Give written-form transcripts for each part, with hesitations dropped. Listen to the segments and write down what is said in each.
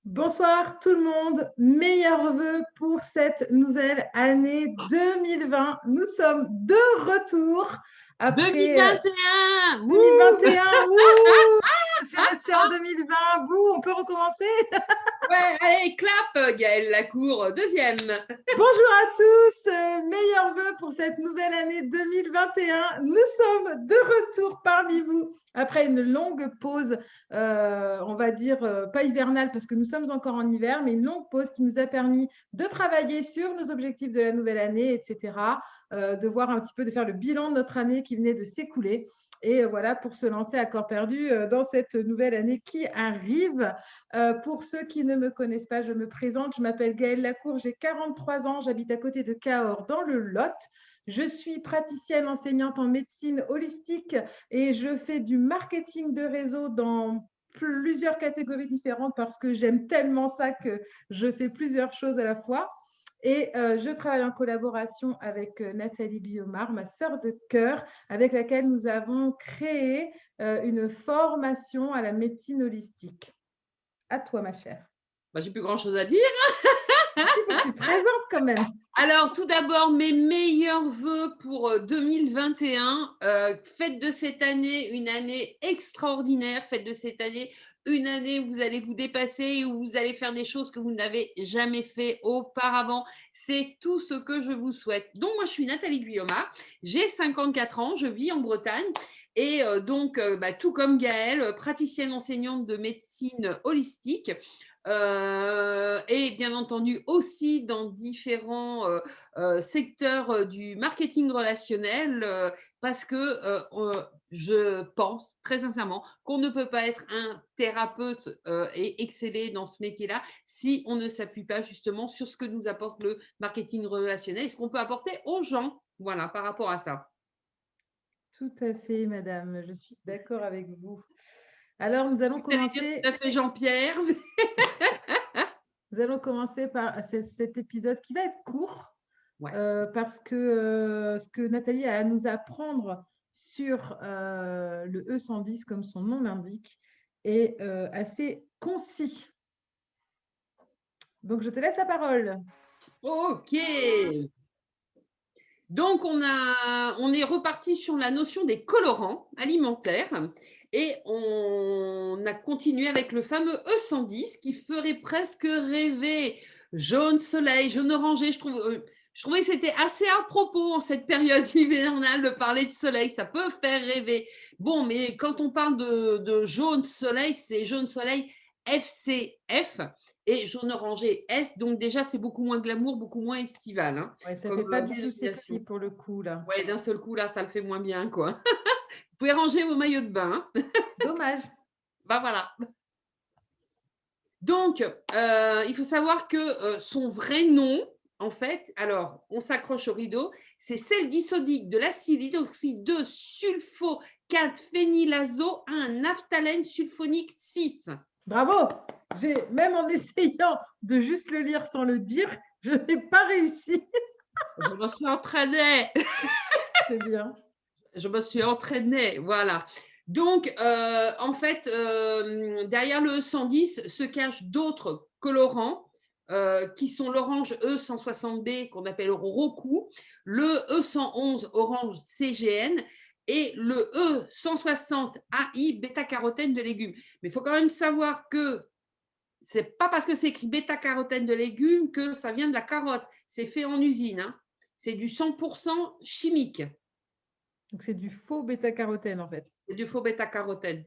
Bonsoir tout le monde, meilleurs vœux pour cette nouvelle année 2020. Nous sommes de retour après 2021, wouh! 2021. Wouh! Je suis restée en 2020. Wouh, on peut recommencer? Ouais, allez, clap, Gaëlle Lacour, deuxième. Bonjour à tous, meilleurs vœux pour cette nouvelle année 2021. Nous sommes de retour parmi vous après une longue pause, on va dire pas hivernale parce que nous sommes encore en hiver, mais une longue pause qui nous a permis de travailler sur nos objectifs de la nouvelle année, etc., de voir un petit peu, de faire le bilan de notre année qui venait de s'écouler. Et voilà, pour se lancer à corps perdu dans cette nouvelle année qui arrive. Pour ceux qui ne me connaissent pas, je me présente. Je m'appelle Gaëlle Lacour, j'ai 43 ans, j'habite à côté de Cahors dans le Lot. Je suis praticienne enseignante en médecine holistique et je fais du marketing de réseau dans plusieurs catégories différentes parce que j'aime tellement ça que je fais plusieurs choses à la fois. Et je travaille en collaboration avec Nathalie Biomar, ma sœur de cœur, avec laquelle nous avons créé une formation à la médecine holistique. À toi, ma chère. Bah, j'ai plus grand-chose à dire. Il faut que tu te présentes quand même. Alors, tout d'abord, mes meilleurs vœux pour 2021. Faites de cette année une année extraordinaire. Faites de cette année une année où vous allez vous dépasser, où vous allez faire des choses que vous n'avez jamais fait auparavant. C'est tout ce que je vous souhaite. Donc, moi, je suis Nathalie Guillomard. J'ai 54 ans. Je vis en Bretagne. Et tout comme Gaëlle, praticienne enseignante de médecine holistique. Et bien entendu aussi dans différents secteurs du marketing relationnel parce que je pense très sincèrement qu'on ne peut pas être un thérapeute et exceller dans ce métier-là si on ne s'appuie pas justement sur ce que nous apporte le marketing relationnel et ce qu'on peut apporter aux gens, voilà, par rapport à ça. Tout à fait, madame. Je suis d'accord avec vous. Alors, nous allons Vous allez dire commencer, tout à fait Jean-Pierre. nous allons commencer par cet épisode qui va être court Ouais. parce que ce que Nathalie a à nous apprendre sur le E110, comme son nom l'indique, est assez concis. Donc, je te laisse la parole. Ok. Donc, on est reparti sur la notion des colorants alimentaires et on a continué avec le fameux E110 qui ferait presque rêver. Jaune soleil, jaune orangé, je trouvais que c'était assez à propos en cette période hivernale de parler de soleil, ça peut faire rêver. Bon, mais quand on parle de jaune soleil, c'est jaune soleil FCF et jaune orangé S, donc déjà c'est beaucoup moins glamour, beaucoup moins estival, hein, Ouais, ça ne fait comme pas du tout sexy dénomination. pour le coup, là. Ouais, d'un seul coup, là, ça le fait moins bien, quoi. Vous pouvez ranger vos maillots de bain, hein. Dommage. Bah voilà. Donc, il faut savoir que son vrai nom, en fait, alors, on s'accroche au rideau, c'est sel disodique de l'acide hydroxyde de sulfo-4-phénylazo à un naphthalène sulfonique 6. Bravo! Même en essayant de juste le lire sans le dire, je n'ai pas réussi. Je me suis entraînée. C'est bien. Je me suis entraînée, voilà. Donc, en fait, derrière le E110 se cachent d'autres colorants qui sont l'orange E160B qu'on appelle Roku, le E111 orange CGN et le E160 AI bêta-carotène de légumes. Mais il faut quand même savoir que c'est pas parce que c'est écrit bêta-carotène de légumes que ça vient de la carotte. C'est fait en usine, hein. C'est du 100% chimique. Donc, c'est du faux bêta-carotène, en fait. C'est du faux bêta-carotène.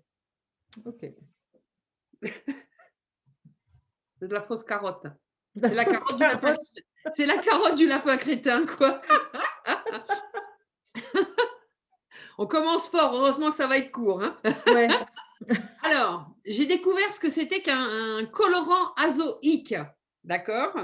OK. C'est de la fausse carotte. La C'est la fausse carotte du lapin. carotte. C'est la carotte du lapin crétin, quoi. On commence fort. Heureusement que ça va être court, hein. Ouais. Alors, j'ai découvert ce que c'était qu'un colorant azoïque. D'accord?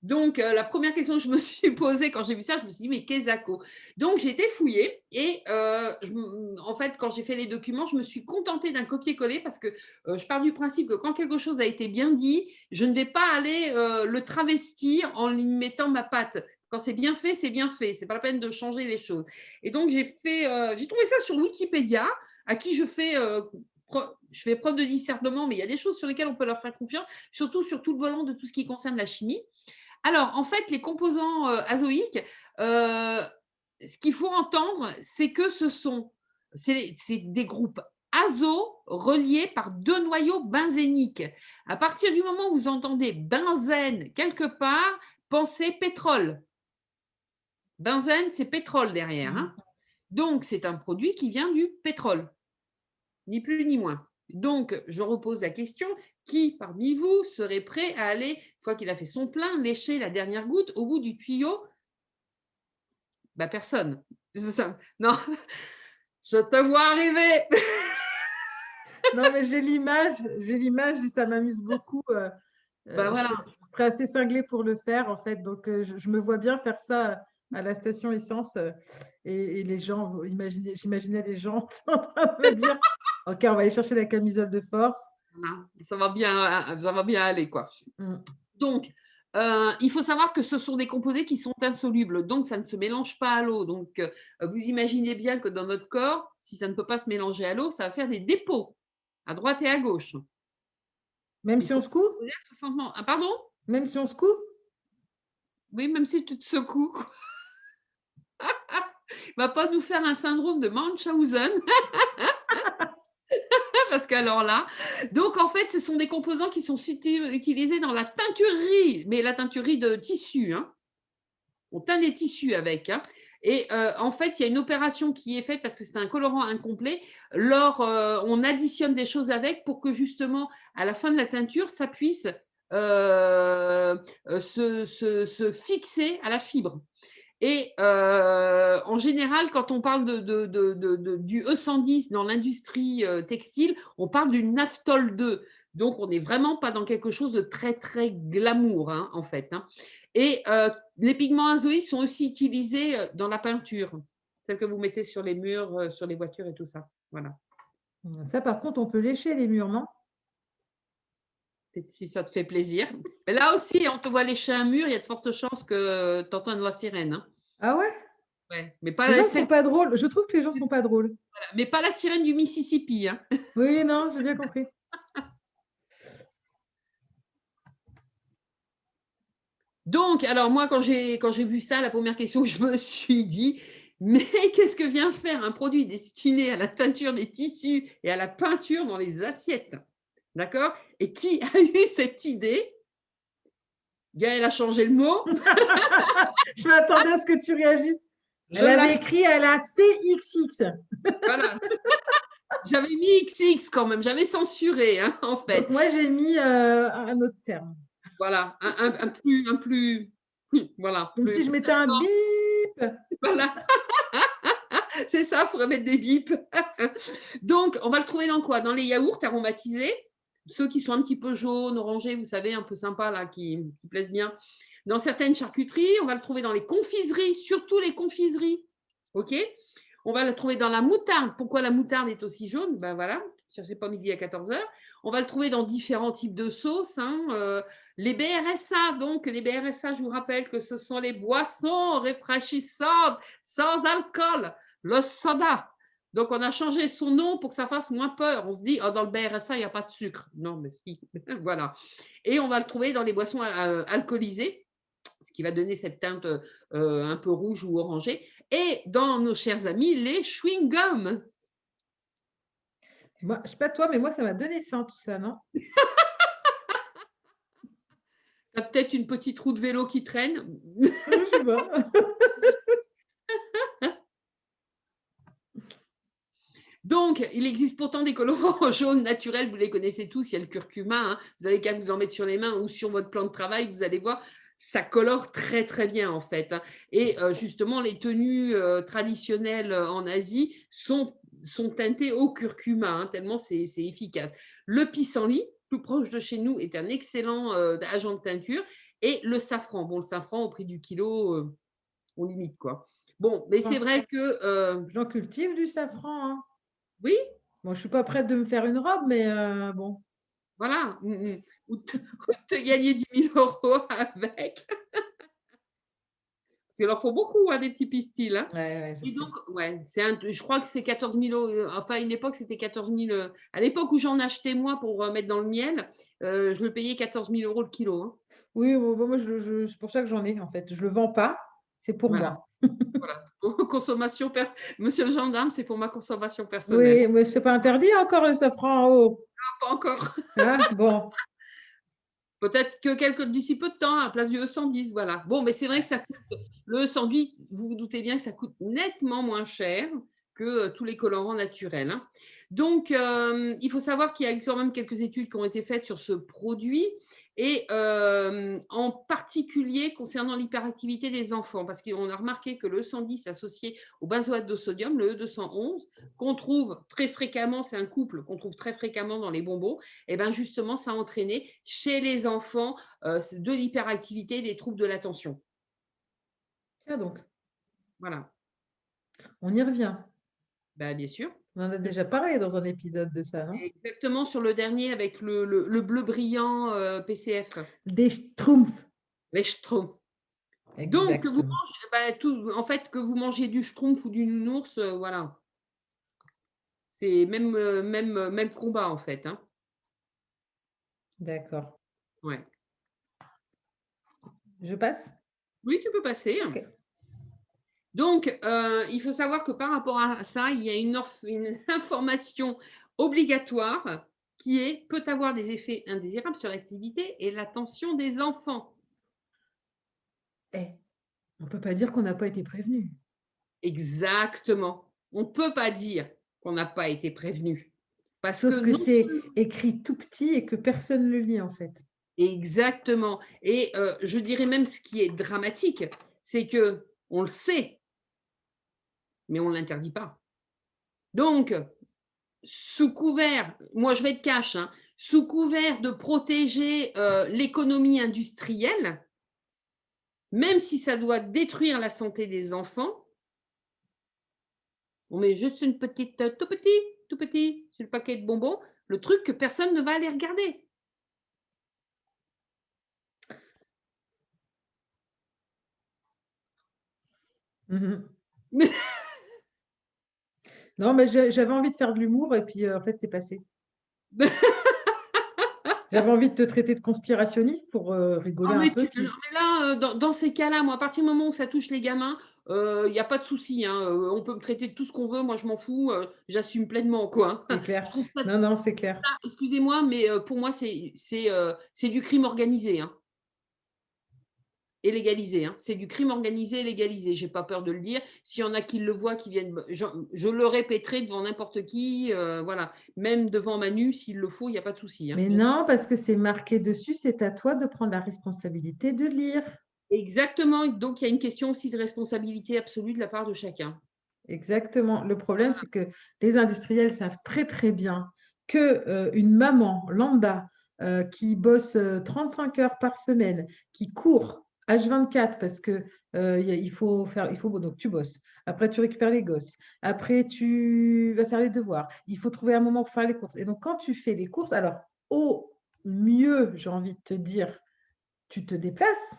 Donc, la première question que je me suis posée quand j'ai vu ça, je me suis dit, mais qu'est-ce que Donc, j'ai été fouillée et en fait, quand j'ai fait les documents, je me suis contentée d'un copier-coller parce que je pars du principe que quand quelque chose a été bien dit, je ne vais pas aller le travestir en y mettant ma patte. Quand c'est bien fait, c'est bien fait. C'est pas la peine de changer les choses. Et donc, j'ai trouvé ça sur Wikipédia, à qui je fais je fais preuve de discernement, mais il y a des choses sur lesquelles on peut leur faire confiance, surtout sur tout le volant de tout ce qui concerne la chimie. Alors, en fait, les composants azoïques, ce qu'il faut entendre, c'est que c'est des groupes azo reliés par deux noyaux benzéniques. À partir du moment où vous entendez benzène quelque part, pensez pétrole. Benzène, c'est pétrole derrière, hein. Donc, c'est un produit qui vient du pétrole, ni plus ni moins. Donc, je repose la question, qui parmi vous serait prêt à aller, une fois qu'il a fait son plein, lécher la dernière goutte au bout du tuyau? Bah, personne. Non, je te vois arriver. Non, mais j'ai l'image et ça m'amuse beaucoup. Bah Je voilà. serais assez cinglée pour le faire, en fait. Donc, je me vois bien faire ça à la station essence. Et les gens, j'imaginais les gens en train de me dire, OK, on va aller chercher la camisole de force. Voilà, ça va bien aller, quoi. Mm. Donc, il faut savoir que ce sont des composés qui sont insolubles, donc ça ne se mélange pas à l'eau. Donc, vous imaginez bien que dans notre corps, si ça ne peut pas se mélanger à l'eau, ça va faire des dépôts à droite et à gauche. Même Ils si sont on se coud? composés à 60 Ah, pardon? Même si on se coud? Oui, même si tu te secoues, quoi. Va pas nous faire un syndrome de Munchausen. Parce qu'alors là, donc en fait, ce sont des composants qui sont utilisés dans la teinturerie, mais la teinturerie de tissus, hein. On teint des tissus avec, hein. Et en fait, il y a une opération qui est faite parce que c'est un colorant incomplet. On additionne des choses avec pour que justement, à la fin de la teinture, ça puisse se fixer à la fibre. Et en général, quand on parle du E110 dans l'industrie textile, on parle du naphthol 2. Donc, on n'est vraiment pas dans quelque chose de très, très glamour, hein, en fait, hein. Et les pigments azoïques sont aussi utilisés dans la peinture, celle que vous mettez sur les murs, sur les voitures et tout ça. Voilà. Ça, par contre, on peut lécher les murs, non? Si ça te fait plaisir. Mais là aussi, on te voit lécher un mur, il y a de fortes chances que tu entendes la sirène, hein. Ah ouais? Ouais. Mais Les pas gens sont celle, pas drôles. Je trouve que les gens sont pas drôles. mais pas la sirène du Mississippi, hein. Oui, non, j'ai bien compris. Donc, alors moi, quand j'ai vu ça, la première question, je me suis dit, mais qu'est-ce que vient faire un produit destiné à la teinture des tissus et à la peinture dans les assiettes? D'accord? Et qui a eu cette idée? Gaëlle a changé le mot. Je m'attendais à ce que tu réagisses. Je Elle avait l'avais, écrit à la CXX. voilà. J'avais mis XX quand même, j'avais censuré, hein, en fait. Donc, moi, j'ai mis un autre terme. Voilà, voilà. Donc, si je mettais un bip. Voilà. C'est ça, il faudrait mettre des bips. Donc, on va le trouver dans quoi? Dans les yaourts aromatisés, ceux qui sont un petit peu jaunes, orangés, vous savez, un peu sympas, là, qui plaisent bien. Dans certaines charcuteries, on va le trouver dans les confiseries, surtout les confiseries. OK? On va le trouver dans la moutarde. Pourquoi la moutarde est aussi jaune? Ben voilà, ne cherchez pas midi à 14h. On va le trouver dans différents types de sauces, hein. Les BRSA, donc les BRSA, je vous rappelle que ce sont les boissons rafraîchissantes sans alcool, le soda. Donc, on a changé son nom pour que ça fasse moins peur. On se dit, oh, dans le BRSA, il n'y a pas de sucre. Non, mais si. Voilà. Et on va le trouver dans les boissons alcoolisées, ce qui va donner cette teinte un peu rouge ou orangée. Et dans nos chers amis, les chewing-gums. Moi, je sais pas toi, mais moi, ça m'a donné faim tout ça, non? Tu as peut-être une petite roue de vélo qui traîne. Je sais pas. Donc, il existe pourtant des colorants jaunes naturels, vous les connaissez tous, il y a le curcuma, hein. Vous avez qu'à vous en mettre sur les mains ou sur votre plan de travail, vous allez voir, ça colore très très bien en fait, hein. Et justement, les tenues traditionnelles en Asie sont teintées au curcuma, hein, tellement c'est efficace. Le pissenlit, plus proche de chez nous, est un excellent agent de teinture. Et le safran, bon, le safran au prix du kilo, on limite quoi. Bon, mais c'est vrai que J'en cultive du safran, hein. oui. Bon, je suis pas prête de me faire une robe, mais bon. Voilà, ou te gagner 10 000 € avec. Parce qu'il leur faut beaucoup, hein, des petits pistils, hein. Ouais, ouais, je Et sais. donc, ouais, je crois que c'est 14 000 €, enfin, à une époque, c'était 14 000, à l'époque où j'en achetais moi pour, mettre dans le miel, je le payais 14 000 € le kilo, hein. Oui, bon, moi, c'est pour ça que j'en ai, en fait. Je le vends pas, c'est pour Voilà, moi. voilà. Consommation per Monsieur le gendarme, c'est pour ma consommation personnelle. Oui, mais c'est pas interdit encore le safran en haut. Pas encore. Hein? Bon. Peut-être que d'ici peu de temps, à la place du E110, voilà. Bon, mais c'est vrai que ça coûte le E110, vous vous doutez bien que ça coûte nettement moins cher que, tous les colorants naturels, hein. Donc, il faut savoir qu'il y a eu quand même quelques études qui ont été faites sur ce produit et en particulier concernant l'hyperactivité des enfants. Parce qu'on a remarqué que le E110 associé au benzoate de sodium, le E211, qu'on trouve très fréquemment, c'est un couple qu'on trouve très fréquemment dans les bonbons, et ben justement, ça a entraîné chez les enfants de l'hyperactivité et des troubles de l'attention. Tiens donc, Voilà. on y revient. Bah, bien sûr. On en a déjà parlé dans un épisode de ça, non? Exactement sur le dernier avec le bleu brillant PCF, Des schtroumpfs. les schtroumpfs. Donc, que vous Exactement. mangez, bah, en fait, que vous mangiez du schtroumpf ou du nounours, voilà. C'est même combat, en fait, hein. D'accord. Ouais. Je passe? Oui, tu peux passer. OK. Donc, il faut savoir que par rapport à ça, il y a une information obligatoire qui peut avoir des effets indésirables sur l'activité et l'attention des enfants. Eh, on peut pas dire qu'on n'a pas été prévenu. Exactement. On ne peut pas dire qu'on n'a pas été prévenu. Parce que Sauf que non, c'est écrit tout petit et que personne le lit, en fait. exactement. Et je dirais même ce qui est dramatique, c'est que on le sait, mais on ne l'interdit pas. Donc, sous couvert, moi je vais être cash, hein, sous couvert de protéger l'économie industrielle, même si ça doit détruire la santé des enfants, on met juste une petite, tout petit, sur le paquet de bonbons, le truc que personne ne va aller regarder. Mmh. Non, mais j'avais envie de faire de l'humour et puis, en fait, c'est passé. J'avais envie de te traiter de conspirationniste pour, rigoler Ah un mais peu, tu non puis mais là, dans ces cas-là, moi, à partir du moment où ça touche les gamins, il y a pas de souci, hein, on peut me traiter de tout ce qu'on veut, moi je m'en fous, j'assume pleinement, quoi, hein. c'est clair. Je trouve ça Non, non, c'est clair. excusez-moi, mais pour moi, c'est du crime organisé, hein, et légalisé, hein. C'est du crime organisé et légalisé. J'ai pas peur de le dire. S'il y en a qui le voient, qui viennent je le répéterai devant n'importe qui, voilà. Même devant Manu, s'il le faut, il y a pas de souci, hein. Mais non, parce que c'est marqué dessus, c'est à toi de prendre la responsabilité de lire. Exactement, donc il y a une question aussi de responsabilité absolue de la part de chacun. Exactement. Le problème, c'est que les industriels savent très, très bien que, une maman lambda, qui bosse, 35 heures par semaine, qui court H24 parce que, il faut bon, donc tu bosses. Après, tu récupères les gosses. Après, tu vas faire les devoirs. Il faut trouver un moment pour faire les courses et donc quand tu fais les courses, alors au mieux, j'ai envie de te dire, tu te déplaces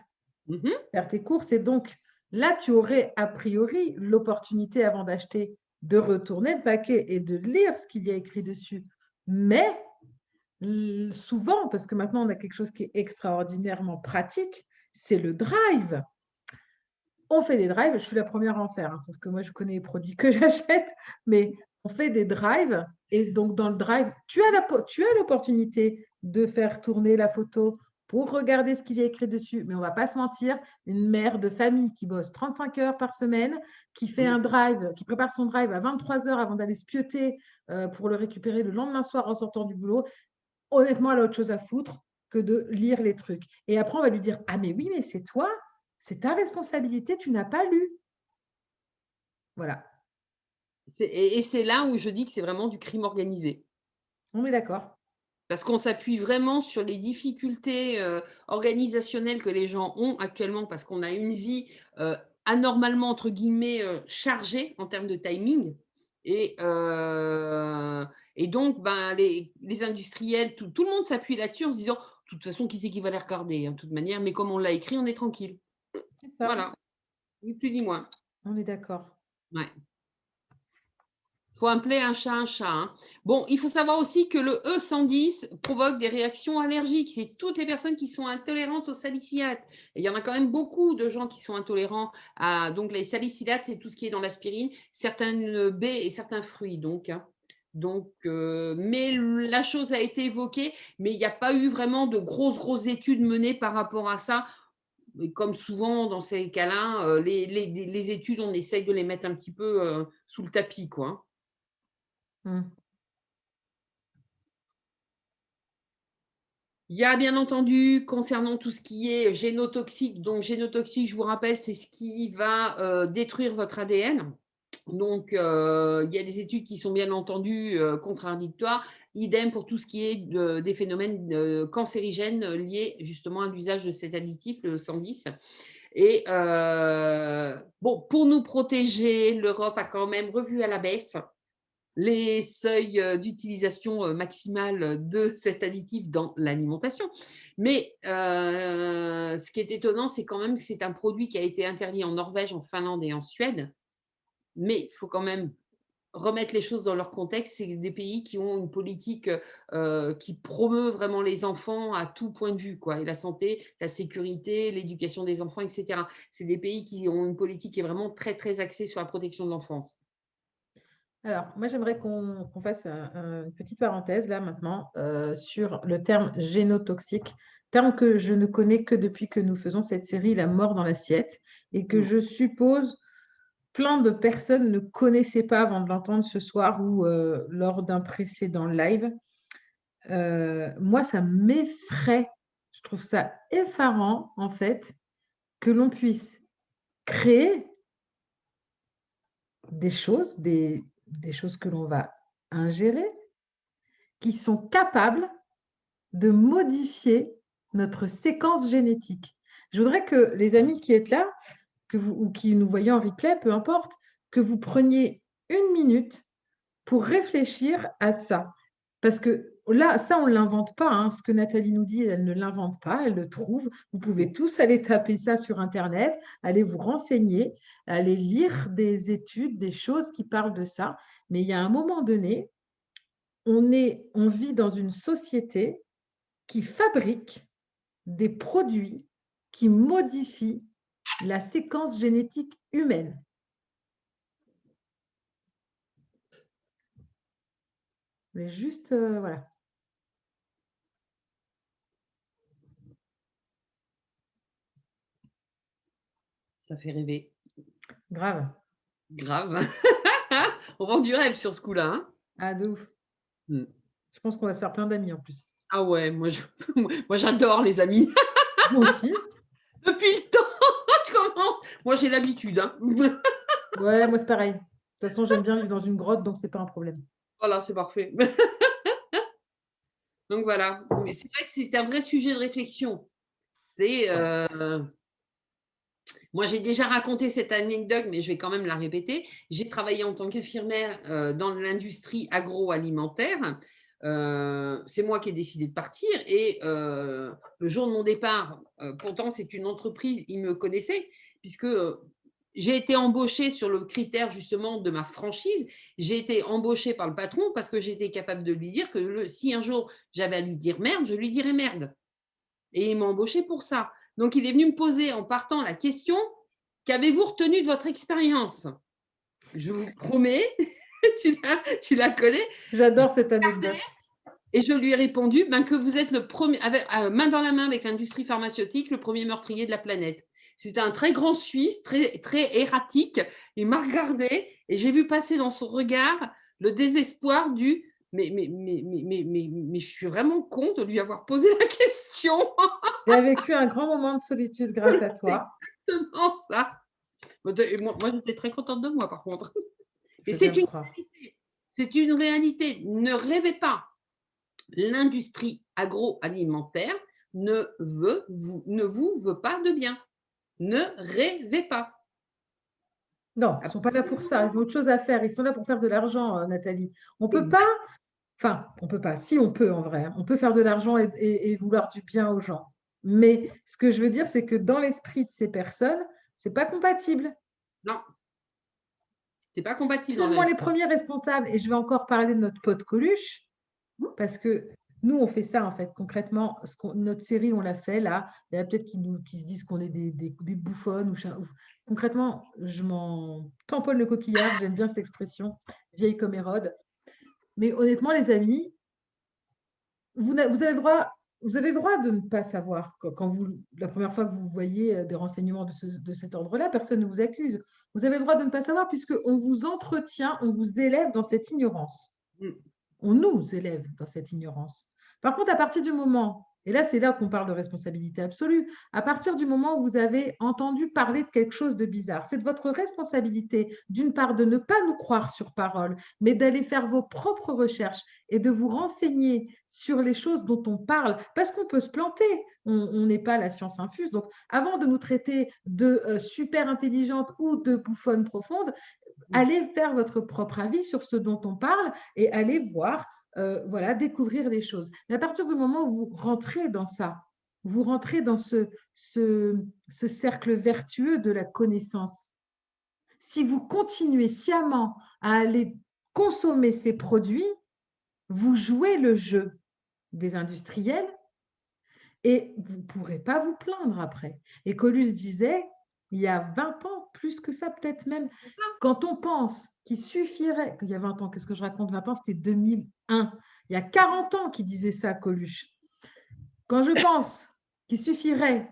Mmh mh. faire tes courses et donc là, tu aurais a priori l'opportunité avant d'acheter de retourner le paquet et de lire ce qu'il y a écrit dessus. Mais souvent, parce que maintenant on a quelque chose qui est extraordinairement pratique, c'est le drive. On fait des drives, je suis la première à en faire, hein, sauf que moi je connais les produits que j'achète, mais on fait des drives et donc dans le drive, tu as l'opportunité de faire tourner la photo pour regarder ce qu'il y a écrit dessus. Mais on va pas se mentir, une mère de famille qui bosse 35 heures par semaine, qui fait Mmh. un drive, qui prépare son drive à 23 heures avant d'aller se pioter, pour le récupérer le lendemain soir en sortant du boulot, honnêtement, elle a autre chose à foutre que de lire les trucs. Et après, on va lui dire: «Ah mais oui, mais c'est toi, c'est ta responsabilité, tu n'as pas lu». Voilà, Et c'est là où je dis que c'est vraiment du crime organisé. on est d'accord. Parce qu'on s'appuie vraiment sur les difficultés, organisationnelles que les gens ont actuellement parce qu'on a une vie, «anormalement» entre guillemets, chargée en termes de timing et heu et donc ben, les industriels, tout le monde s'appuie là-dessus en se disant: «De toute façon, qui c'est qui va les regarder, hein, de toute manière, mais comme on l'a écrit, on est tranquille». C'est ça. Voilà. ni plus ni moins. On est d'accord. Ouais. Faut appeler un chat un chat, hein. Bon, il faut savoir aussi que le E110 provoque des réactions allergiques. C'est toutes les personnes qui sont intolérantes aux salicilates. Et il y en a quand même beaucoup de gens qui sont intolérants à donc les salicilates, c'est tout ce qui est dans l'aspirine, certaines baies et certains fruits donc, hein. Donc, mais la chose a été évoquée, mais il n'y a pas eu vraiment de grosses études menées par rapport à ça. Et comme souvent dans ces cas-là, les études, on essaye de les mettre un petit peu sous le tapis, quoi, hein. Mmh. Il y a bien entendu, concernant tout ce qui est génotoxique, donc génotoxique, je vous rappelle, c'est ce qui va détruire votre ADN. Donc, il y a des études qui sont bien entendu contradictoires. Idem pour tout ce qui est des phénomènes cancérigènes liés justement à l'usage de cet additif, le 110. Et bon, pour nous protéger, l'Europe a quand même revu à la baisse les seuils d'utilisation maximale de cet additif dans l'alimentation. Mais ce qui est étonnant, c'est quand même que c'est un produit qui a été interdit en Norvège, en Finlande et en Suède. Mais il faut quand même remettre les choses dans leur contexte. C'est des pays qui ont une politique qui promeut vraiment les enfants à tout point de vue, quoi, et la santé, la sécurité, l'éducation des enfants, etc. C'est des pays qui ont une politique qui est vraiment très axée sur la protection de l'enfance. Alors, moi, j'aimerais qu'on fasse une petite parenthèse là maintenant sur le terme génotoxique, terme que je ne connais que depuis que nous faisons cette série La mort dans l'assiette et que Mm. je suppose plein de personnes ne connaissaient pas avant de l'entendre ce soir ou lors d'un précédent live. Moi, ça m'effraie. Je trouve ça effarant, en fait, que l'on puisse créer des choses que l'on va ingérer, qui sont capables de modifier notre séquence génétique. Je voudrais que les amis qui êtes là, ou qui nous voyez en replay, peu importe, que vous preniez une minute pour réfléchir à ça. Parce que là, ça, on ne l'invente pas, hein. Ce que Nathalie nous dit, elle ne l'invente pas, elle le trouve. Vous pouvez tous aller taper ça sur Internet, aller vous renseigner, aller lire des études, des choses qui parlent de ça. Mais il y a un moment donné, on vit dans une société qui fabrique des produits qui modifient la séquence génétique humaine. Mais juste, voilà. Ça fait rêver. Grave. Grave. On vend du rêve sur ce coup-là, hein. Ah, de ouf. Mm. Je pense qu'on va se faire plein d'amis en plus. Ah ouais, moi j'adore les amis. Moi aussi. Depuis le temps, je commence. Moi j'ai l'habitude, hein. Ouais, moi c'est pareil. De toute façon, j'aime bien vivre dans une grotte, donc c'est pas un problème. Voilà, c'est parfait. Donc voilà. Mais c'est vrai que c'est un vrai sujet de réflexion. C'est moi j'ai déjà raconté cette anecdote, mais je vais quand même la répéter. J'ai travaillé en tant qu'infirmière dans l'industrie agroalimentaire. C'est moi qui ai décidé de partir et le jour de mon départ, pourtant c'est une entreprise, ils me connaissaient puisque j'ai été embauchée sur le critère justement de ma franchise. J'ai été embauchée par le patron parce que j'étais capable de lui dire que si un jour j'avais à lui dire merde, je lui dirais merde. Et il m'a embauchée pour ça. Donc il est venu me poser en partant la question: qu'avez-vous retenu de votre expérience? Je vous promets, tu la connais. J'adore cette anecdote. Et je lui ai répondu que vous êtes le premier, main dans la main avec l'industrie pharmaceutique, le premier meurtrier de la planète. C'était un très grand Suisse, très erratique. Il m'a regardé et j'ai vu passer dans son regard le désespoir du mais je suis vraiment con de lui avoir posé la question. J'ai vécu un grand moment de solitude grâce à toi. C'est exactement ça. Moi, j'étais très contente de moi, par contre. Et Je viens de croire. c'est une réalité. Ne rêvez pas. L'industrie agroalimentaire ne vous veut pas de bien. Ne rêvez pas. Non, ils ne sont pas là pour ça. Ils ont autre chose à faire. Ils sont là pour faire de l'argent, Nathalie. On peut pas, enfin, on peut pas. Si, on peut en vrai. On peut faire de l'argent et vouloir du bien aux gens. Mais ce que je veux dire, c'est que dans l'esprit de ces personnes, C'est pas compatible. Non, c'est pas compatible dans le Trouve-moi les respect. premiers responsables, et je vais encore parler de notre pote Coluche, parce que nous, on fait ça, en fait, concrètement. Notre série, on l'a fait, là. Il y a peut-être qui se disent qu'on est des bouffonnes. Concrètement, je m'en tamponne le coquillard. J'aime bien cette expression, vieille comme Hérode. Mais honnêtement, les amis, vous avez le droit, de ne pas savoir. La première fois que vous voyez des renseignements de cet ordre-là, personne ne vous accuse. Vous avez le droit de ne pas savoir, puisqu'on vous entretient, on vous élève dans cette ignorance. Mm. On nous élève dans cette ignorance. Par contre, à partir du moment, et là c'est là qu'on parle de responsabilité absolue, à partir du moment où vous avez entendu parler de quelque chose de bizarre, c'est de votre responsabilité, d'une part, de ne pas nous croire sur parole, mais d'aller faire vos propres recherches et de vous renseigner sur les choses dont on parle, parce qu'on peut se planter. On n'est pas la science infuse. Donc, avant de nous traiter de super intelligente ou de bouffonne profonde, allez faire votre propre avis sur ce dont on parle et allez voir, voilà, découvrir les choses. Mais à partir du moment où vous rentrez dans ça, vous rentrez dans ce cercle vertueux de la connaissance. Si vous continuez sciemment à aller consommer ces produits, vous jouez le jeu des industriels et vous ne pourrez pas vous plaindre après. Et Coluche disait, il y a 20 ans, plus que ça peut-être même, quand on pense qu'il suffirait, il y a 20 ans, qu'est-ce que je raconte, 20 ans, c'était 2001. Il y a 40 ans qu'il disait ça, Coluche. Quand je pense qu'il suffirait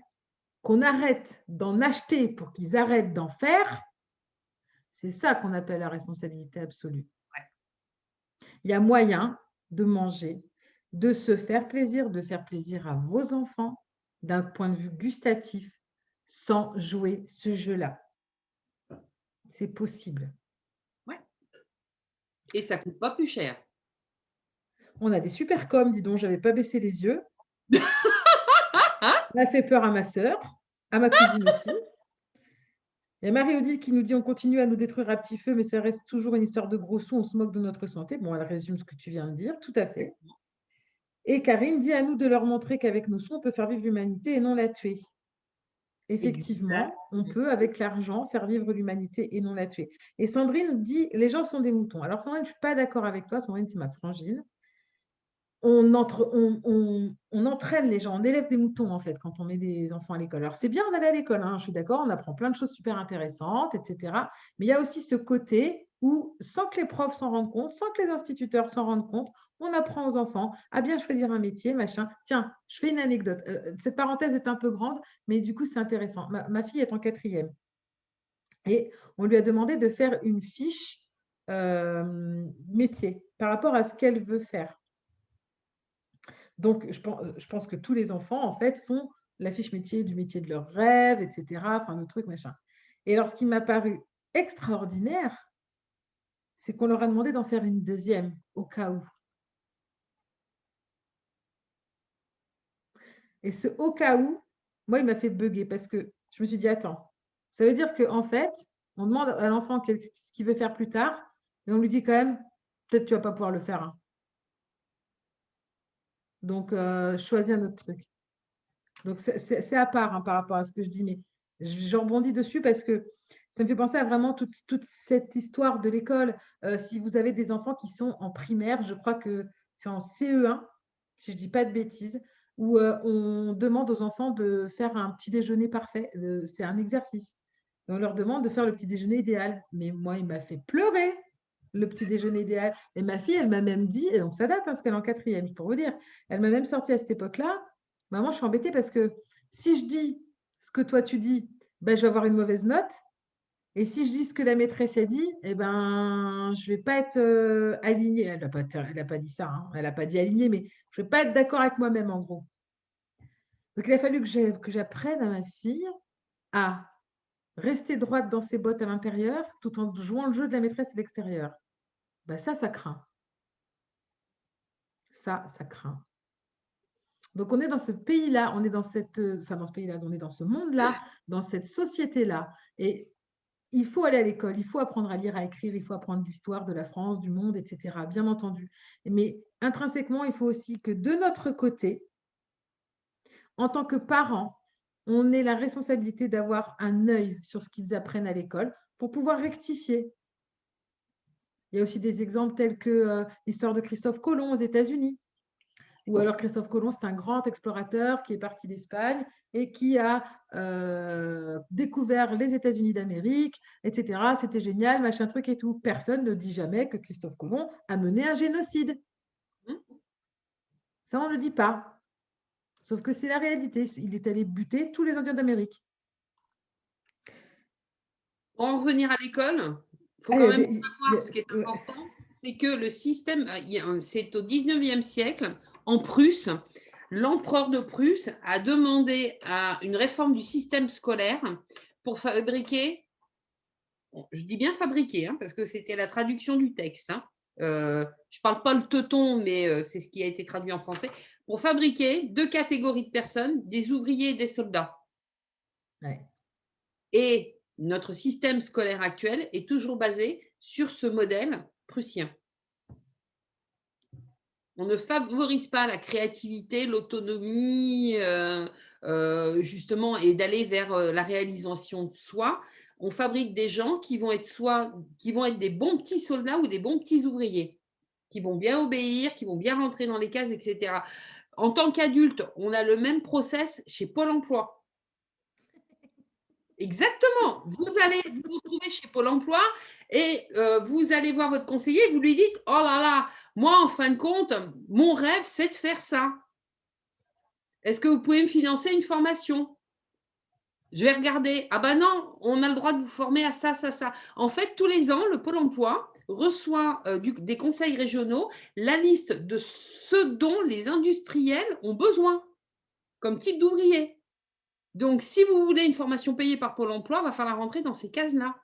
qu'on arrête d'en acheter pour qu'ils arrêtent d'en faire, c'est ça qu'on appelle la responsabilité absolue. Il y a moyen de manger, de se faire plaisir, de faire plaisir à vos enfants d'un point de vue gustatif sans jouer ce jeu-là. C'est possible. Ouais. Et ça coûte pas plus cher. On a des super coms, dis donc, j'avais pas baissé les yeux. Ça a fait peur à ma sœur, à ma cousine aussi. Il y a Marie-Odile qui nous dit on continue à nous détruire à petit feu, mais ça reste toujours une histoire de gros sous, on se moque de notre santé. Bon, elle résume ce que tu viens de dire, tout à fait. Et Karine dit à nous de leur montrer qu'avec nos sous, on peut faire vivre l'humanité et non la tuer. Effectivement, on peut, avec l'argent, faire vivre l'humanité et non la tuer. Et Sandrine dit les gens sont des moutons. Alors, Sandrine, je ne suis pas d'accord avec toi. Sandrine, c'est ma frangine. On entraîne les gens, on élève des moutons en fait quand on met des enfants à l'école. Alors c'est bien d'aller à l'école, hein, je suis d'accord, on apprend plein de choses super intéressantes, etc. Mais il y a aussi ce côté où, sans que les profs s'en rendent compte, sans que les instituteurs s'en rendent compte, on apprend aux enfants à bien choisir un métier, machin. Tiens, je fais une anecdote. Cette parenthèse est un peu grande, mais du coup c'est intéressant. Ma fille est en 4e et on lui a demandé de faire une fiche métier par rapport à ce qu'elle veut faire. Donc, je pense que tous les enfants, en fait, font la fiche métier du métier de leur rêve, etc. Enfin, le truc, machin. Et alors, ce qui m'a paru extraordinaire, c'est qu'on leur a demandé d'en faire une deuxième, au cas où. Et ce au cas où, moi, il m'a fait bugger parce que je me suis dit, attends, ça veut dire qu'en fait, on demande à l'enfant ce qu'il veut faire plus tard, et on lui dit quand même, peut-être tu ne vas pas pouvoir le faire, hein. Donc, choisis un autre truc. Donc, c'est à part, hein, par rapport à ce que je dis, mais je rebondis dessus parce que ça me fait penser à vraiment toute cette histoire de l'école. Si vous avez des enfants qui sont en primaire, je crois que c'est en CE1, si je ne dis pas de bêtises, où on demande aux enfants de faire un petit déjeuner parfait. C'est un exercice. Et on leur demande de faire le petit déjeuner idéal. Mais moi, il m'a fait pleurer, le petit déjeuner idéal. Et ma fille, elle m'a même dit, et donc ça date, hein, parce qu'elle est en 4e, pour vous dire, elle m'a même sorti à cette époque-là. Maman, je suis embêtée parce que si je dis ce que toi tu dis, ben, je vais avoir une mauvaise note. Et si je dis ce que la maîtresse a dit, eh ben, je ne vais pas être alignée. Elle n'a pas dit ça, hein. Elle n'a pas dit alignée, mais je ne vais pas être d'accord avec moi-même, en gros. Donc, il a fallu que j'apprenne à ma fille à rester droite dans ses bottes à l'intérieur tout en jouant le jeu de la maîtresse à l'extérieur. Ben, ça craint. Ça craint. Donc, on est dans ce pays-là, on est dans dans ce pays-là, on est dans ce monde-là, dans cette société-là. Et il faut aller à l'école, il faut apprendre à lire, à écrire, il faut apprendre l'histoire de la France, du monde, etc., bien entendu. Mais intrinsèquement, il faut aussi que de notre côté, en tant que parents, on ait la responsabilité d'avoir un œil sur ce qu'ils apprennent à l'école pour pouvoir rectifier. Il y a aussi des exemples tels que l'histoire de Christophe Colomb aux États-Unis. Ou alors Christophe Colomb, c'est un grand explorateur qui est parti d'Espagne et qui a découvert les États-Unis d'Amérique, etc. C'était génial, machin truc et tout. Personne ne dit jamais que Christophe Colomb a mené un génocide. Ça, on ne le dit pas. Sauf que c'est la réalité. Il est allé buter tous les Indiens d'Amérique. Pour en revenir à l'école, il faut quand même savoir ce qui est important, c'est que le système, c'est au 19e siècle, en Prusse, l'empereur de Prusse a demandé une réforme du système scolaire pour fabriquer, je dis bien fabriquer, hein, parce que c'était la traduction du texte. Hein. Je ne parle pas le teuton, mais c'est ce qui a été traduit en français, pour fabriquer 2 catégories de personnes, des ouvriers et des soldats. Ouais. Et notre système scolaire actuel est toujours basé sur ce modèle prussien. On ne favorise pas la créativité, l'autonomie, justement, et d'aller vers la réalisation de soi. On fabrique des gens qui vont être des bons petits soldats ou des bons petits ouvriers, qui vont bien obéir, qui vont bien rentrer dans les cases, etc. En tant qu'adulte, on a le même process chez Pôle emploi. Exactement. Vous allez vous retrouver chez Pôle emploi et vous allez voir votre conseiller, vous lui dites « Oh là là, moi, en fin de compte, mon rêve, c'est de faire ça. Est-ce que vous pouvez me financer une formation ?» Je vais regarder. Ah ben non, on a le droit de vous former à ça, ça, ça. En fait, tous les ans, le Pôle emploi reçoit des conseils régionaux la liste de ce dont les industriels ont besoin comme type d'ouvrier. Donc, si vous voulez une formation payée par Pôle emploi, il va falloir rentrer dans ces cases-là.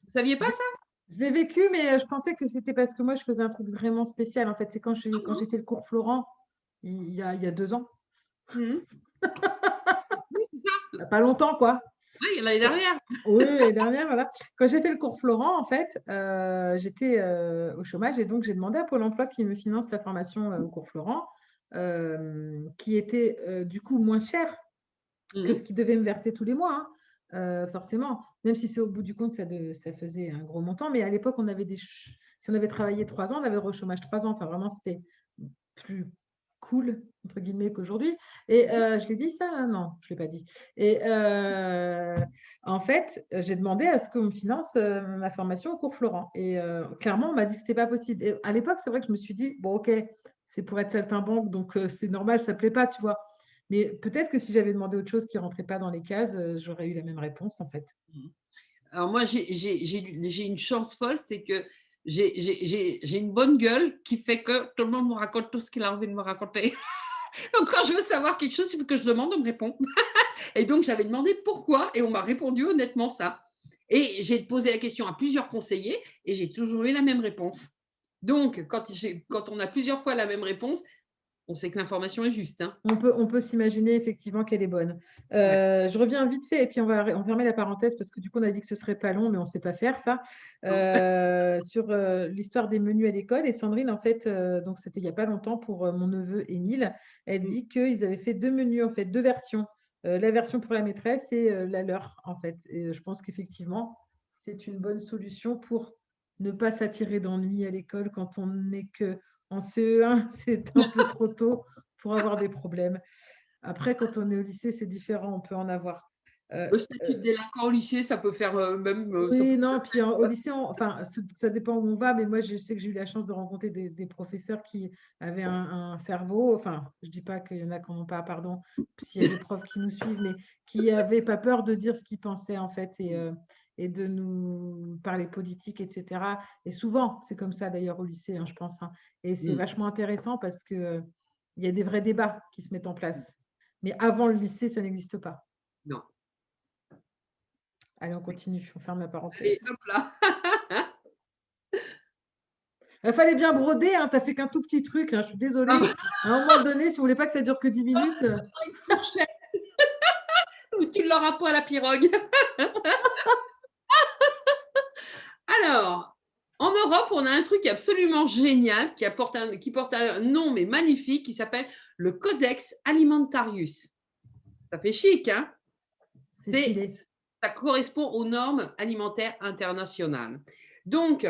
Vous ne saviez pas ça? Je l'ai vécu, mais je pensais que c'était parce que moi, je faisais un truc vraiment spécial. En fait, c'est quand j'ai fait le cours Florent, il y a 2 ans. Mmh. Il n'y a pas longtemps, quoi. Oui, l'année dernière. Oui, l'année dernière, voilà. Quand j'ai fait le cours Florent, en fait, j'étais au chômage et donc j'ai demandé à Pôle emploi qu'il me finance la formation au cours Florent, qui était du coup moins cher que ce qu'il devait me verser tous les mois, hein, forcément. Même si c'est au bout du compte, ça faisait un gros montant. Mais à l'époque, si on avait travaillé 3 ans, on avait le droit au chômage 3 ans. Enfin, vraiment, c'était plus cool, entre guillemets, qu'aujourd'hui. Et je l'ai dit ça? Non, je ne l'ai pas dit. Et en fait, j'ai demandé à ce qu'on me finance ma formation au cours Florent. Et clairement, on m'a dit que ce n'était pas possible. Et à l'époque, c'est vrai que je me suis dit, bon, ok, c'est pour être saltimbanque, donc c'est normal, ça ne plaît pas, tu vois. Mais peut-être que si j'avais demandé autre chose qui ne rentrait pas dans les cases, j'aurais eu la même réponse, en fait. Alors moi, j'ai une chance folle, c'est que j'ai une bonne gueule qui fait que tout le monde me raconte tout ce qu'il a envie de me raconter. Donc quand je veux savoir quelque chose, il faut que je demande, on me répond. Et donc j'avais demandé pourquoi et on m'a répondu honnêtement ça. Et j'ai posé la question à plusieurs conseillers et j'ai toujours eu la même réponse. Donc quand on a plusieurs fois la même réponse, on sait que l'information est juste. Hein. On peut s'imaginer effectivement qu'elle est bonne. Ouais. Je reviens vite fait et puis on va fermer la parenthèse parce que du coup, on a dit que ce serait pas long, mais on ne sait pas faire ça. Sur l'histoire des menus à l'école. Et Sandrine, en fait, donc c'était il n'y a pas longtemps pour mon neveu Émile, elle dit qu'ils avaient fait 2 menus, en fait, 2 versions. La version pour la maîtresse et la leur, en fait. Et je pense qu'effectivement, c'est une bonne solution pour ne pas s'attirer d'ennui à l'école quand on n'est que en CE1, c'est un peu trop tôt pour avoir des problèmes. Après, quand on est au lycée, c'est différent, on peut en avoir. Le statut de délinquant au lycée, ça peut faire même. Ça Oui, peut non, puis au lycée, enfin, ça dépend où on va, mais moi, je sais que j'ai eu la chance de rencontrer des professeurs qui avaient un cerveau, enfin, je ne dis pas qu'il y en a qui n'en ont pas, pardon, s'il y a des profs qui nous suivent, mais qui n'avaient pas peur de dire ce qu'ils pensaient, en fait, et de nous parler politique, etc. Et souvent, c'est comme ça, d'ailleurs, au lycée, hein, je pense, hein. Et c'est vachement intéressant parce que il y a des vrais débats qui se mettent en place. Mais avant le lycée, ça n'existe pas. Non. Allez, on continue, on ferme la parenthèse. Allez, hop là. Il fallait bien broder, hein, tu n'as fait qu'un tout petit truc, hein, je suis désolée. À un moment donné, si vous ne voulez pas que ça dure que 10 minutes. Une fourchette. Ou tu l'auras pas à la pirogue. Alors, En Europe, on a un truc absolument génial qui porte un nom mais magnifique qui s'appelle le Codex Alimentarius. Ça fait chic, hein? C'est stylé. Ça correspond aux normes alimentaires internationales. Donc,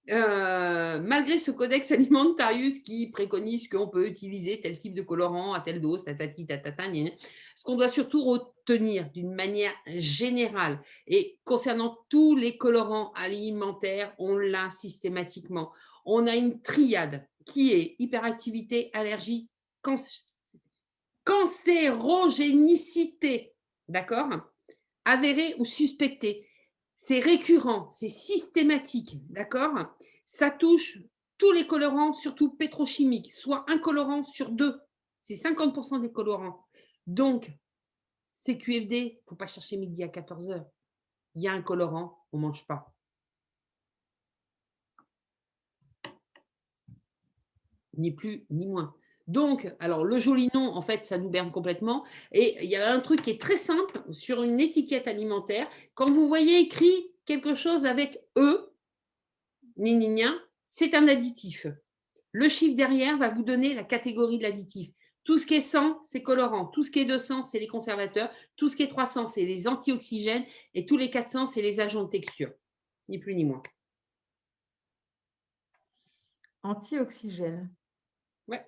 malgré ce Codex Alimentarius qui préconise qu'on peut utiliser tel type de colorant à telle dose, tatati, tatata, ce qu'on doit surtout retenir d'une manière générale et concernant tous les colorants alimentaires, on l'a systématiquement. On a une triade qui est hyperactivité, allergie, cancérogénicité. D'accord? Avéré ou suspecté. C'est récurrent, c'est systématique, d'accord? Ça touche tous les colorants, surtout pétrochimiques, soit un colorant sur deux. C'est 50% des colorants. Donc, CQFD, il ne faut pas chercher midi à 14 heures. Il y a un colorant, on ne mange pas. Ni plus, ni moins. Donc, alors le joli nom, en fait, ça nous berne complètement. Et il y a un truc qui est très simple sur une étiquette alimentaire. Quand vous voyez écrit quelque chose avec E, c'est un additif. Le chiffre derrière va vous donner la catégorie de l'additif. Tout ce qui est 100, c'est colorant. Tout ce qui est 200, c'est les conservateurs. Tout ce qui est 300, c'est les antioxygènes. Et tous les 400, c'est les agents de texture. Ni plus ni moins. Antioxygène. Ouais.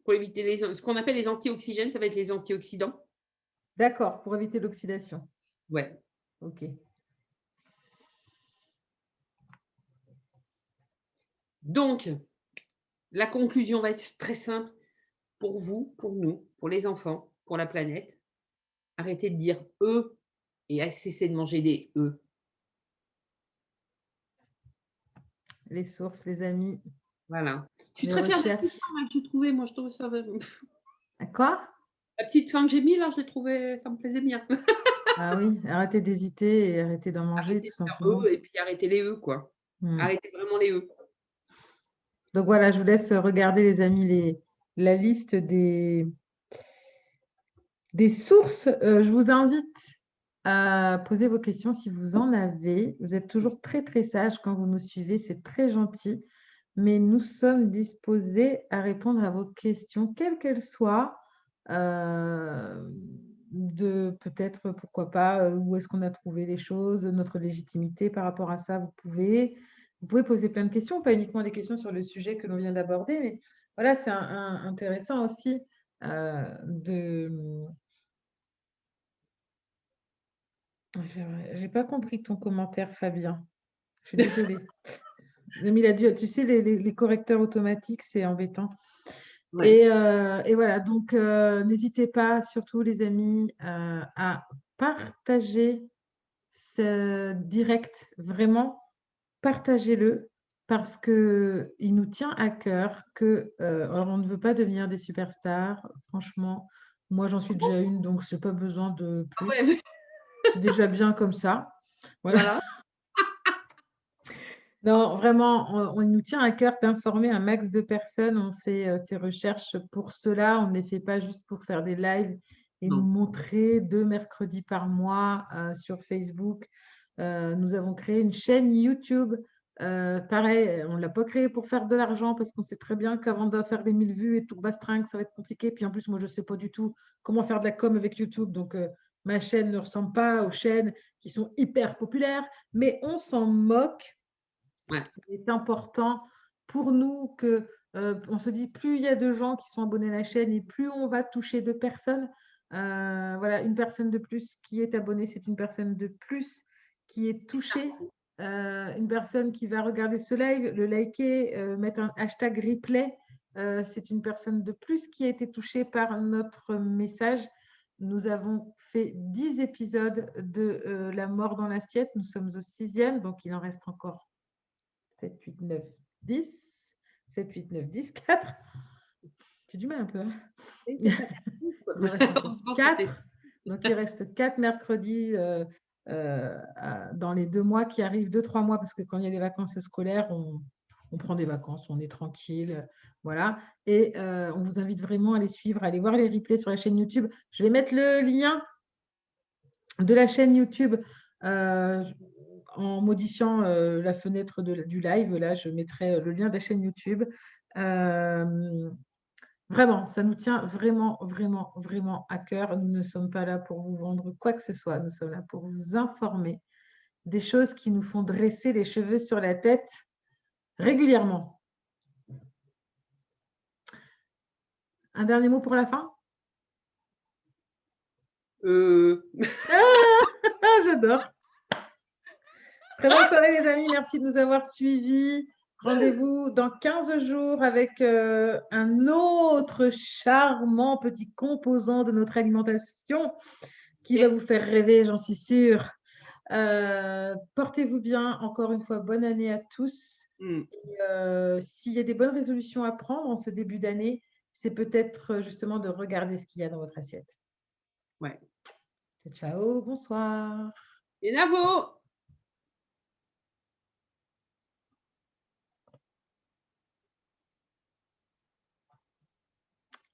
Pour éviter ce qu'on appelle les antioxygènes, ça va être les antioxydants. D'accord, pour éviter l'oxydation. Ouais. Ok. Donc, la conclusion va être très simple pour vous, pour nous, pour les enfants, pour la planète. Arrêtez de dire eux et cessez de manger des œufs. Les sources, les amis. Voilà. Je suis très fière de la petite fin que j'ai trouvée. Moi, je trouve ça. Quoi? La petite fin que j'ai mis là, je l'ai trouvée, ça me plaisait bien. Ah oui, arrêtez d'hésiter et arrêtez d'en manger, Arrêtez tout de faire simplement. eux et puis arrêtez les œufs, quoi. Arrêtez vraiment les œufs. Donc voilà, je vous laisse regarder, les amis, la liste des sources. Je vous invite à poser vos questions si vous en avez. Vous êtes toujours très, très sages quand vous nous suivez. C'est très gentil. Mais nous sommes disposés à répondre à vos questions, quelles qu'elles soient. De peut-être, pourquoi pas, où est-ce qu'on a trouvé les choses, notre légitimité par rapport à ça. Vous pouvez poser plein de questions, pas uniquement des questions sur le sujet que l'on vient d'aborder, mais voilà, c'est intéressant aussi de... J'ai pas compris ton commentaire, Fabien. Je suis désolée. Mais tu sais, les correcteurs automatiques, c'est embêtant. Ouais. Et voilà, donc n'hésitez pas, surtout les amis, à partager ce direct, vraiment, partagez-le parce qu'il nous tient à cœur que, alors on ne veut pas devenir des superstars, franchement, moi j'en suis déjà une, donc je n'ai pas besoin de plus. Ouais. C'est déjà bien comme ça. Voilà. Non, vraiment, il nous tient à cœur d'informer un max de personnes. On fait ces recherches pour cela. On ne les fait pas juste pour faire des lives et nous Non. montrer 2 mercredis par mois sur Facebook. Nous avons créé une chaîne YouTube. Pareil, on ne l'a pas créée pour faire de l'argent parce qu'on sait très bien qu'avant de faire des 1000 vues et tout bastringue, ça va être compliqué. Puis en plus, moi, je ne sais pas du tout comment faire de la com avec YouTube. Donc, ma chaîne ne ressemble pas aux chaînes qui sont hyper populaires, mais on s'en moque. Ouais. Il est important pour nous que on se dit plus il y a de gens qui sont abonnés à la chaîne et plus on va toucher de personnes. Voilà, une personne de plus qui est abonnée, c'est une personne de plus qui est touchée. Une personne qui va regarder ce live, le liker, mettre un hashtag replay, c'est une personne de plus qui a été touchée par notre message. Nous avons fait 10 épisodes de La mort dans l'assiette. Nous sommes au 6e, donc il en reste encore 7, 8, 9, 10. 7, 8, 9, 10, 4. J'ai du mal un peu. Hein. Il reste encore 4. Donc, il reste 4 mercredis dans les 2 mois qui arrivent, 2-3 mois, parce que quand il y a les vacances scolaires, on prend des vacances, on est tranquille. Voilà. Et on vous invite vraiment à les suivre, à aller voir les replays sur la chaîne YouTube. Je vais mettre le lien de la chaîne YouTube en modifiant la fenêtre du live. Là, je mettrai le lien de la chaîne YouTube. Vraiment, ça nous tient vraiment, vraiment, vraiment à cœur. Nous ne sommes pas là pour vous vendre quoi que ce soit. Nous sommes là pour vous informer des choses qui nous font dresser les cheveux sur la tête régulièrement. Un dernier mot pour la fin? J'adore. Très bonne soirée, les amis. Merci de nous avoir suivis. Rendez-vous dans 15 jours avec un autre charmant petit composant de notre alimentation qui va vous faire rêver, j'en suis sûre. Portez-vous bien. Encore une fois, bonne année à tous. S'il y a des bonnes résolutions à prendre en ce début d'année, c'est peut-être justement de regarder ce qu'il y a dans votre assiette. Ouais. Ciao, bonsoir. Et Navo.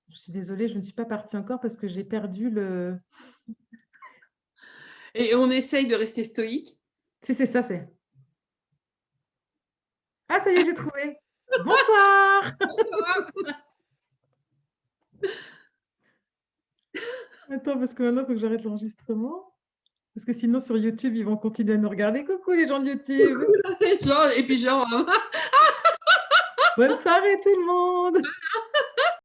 Je suis désolée, je ne suis pas partie encore parce que j'ai perdu le... Et on essaye de rester stoïque. Si, c'est ça, c'est... Ah, ça y est, j'ai trouvé. Bonsoir. Bonsoir. Attends, parce que maintenant, il faut que j'arrête l'enregistrement. Parce que sinon, sur YouTube, ils vont continuer à nous regarder. Coucou les gens de YouTube. Et puis genre... Bonne soirée tout le monde.